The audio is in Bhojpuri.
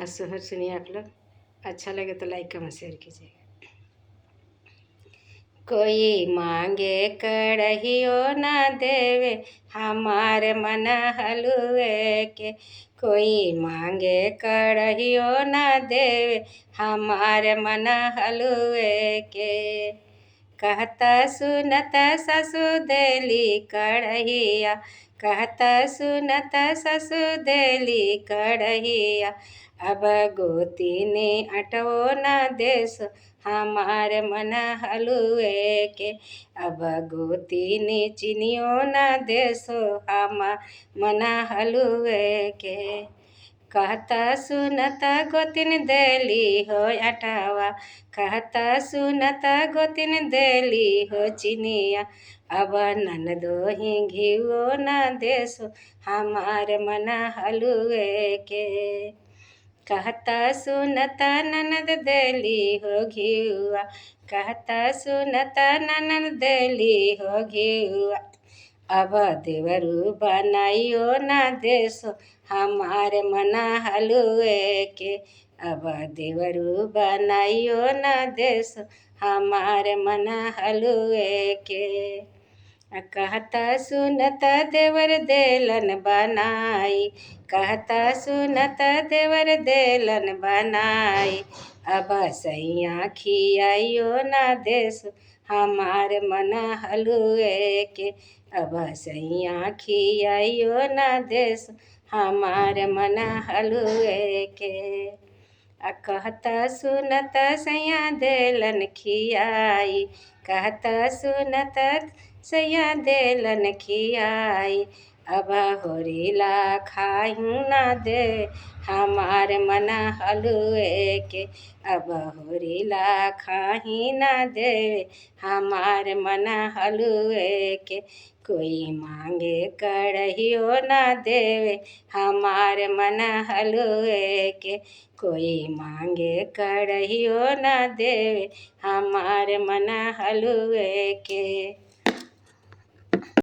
आज सोहर सुनिए आप लोग। अच्छा लगे तो लाइक कमेंट शेयर कीजिएगा। कोई मांगे कढ़ियो ना देवे, हमारे मन हलुए के। कोई मांगे कढ़ियो ना देवे, हमारे मन हलुए के। कहता सुनत ससु देली कढ़िया, कहता सुनत ससु देली कढ़िया। अब गोती ने अटवो न देस, हमारे मन हलुए के। अब गोती ने चिनियो न देसो, हमार मन हलुए के। कहता सुनता गोतिन देली हो अटावा, कहता सुनता गोतिन देली हो चिनिया। अब ननदो ही घियो न देसो, हमार मन हलुए के। कहता सुनता ननद देली हो घियुआ, कहता सुनता ननद देली हो घियुआ। अब देवरू बनाइयो ना देसो, हमारे मन हलुए के। अब देवरू बनाइयो ना देसो, हमारे मन हलुए के। कहता सुनता देवर देलन बनाई, कहता सुनता देवर देलन बनाई। अब सैया खियाइयो ना देसो, हमारे मन हलुए के। अब सैया खियाइयो ना देसो, हमारे मन हलुए के। कहता सुनता सैया देलन खियाई, कहता सुनता सैया देलन खियाई। अब होरिला खाहू ना दे, हमारे मन हलुए के। अब होरिला खाही ना दे, हमारे मन हलुए के। कोई मांगे कढ़ियो ना देवे, हमारे मन हलुए के। कोई मांगे कढ़ियो ना देवे, हमारे मन हलुए के।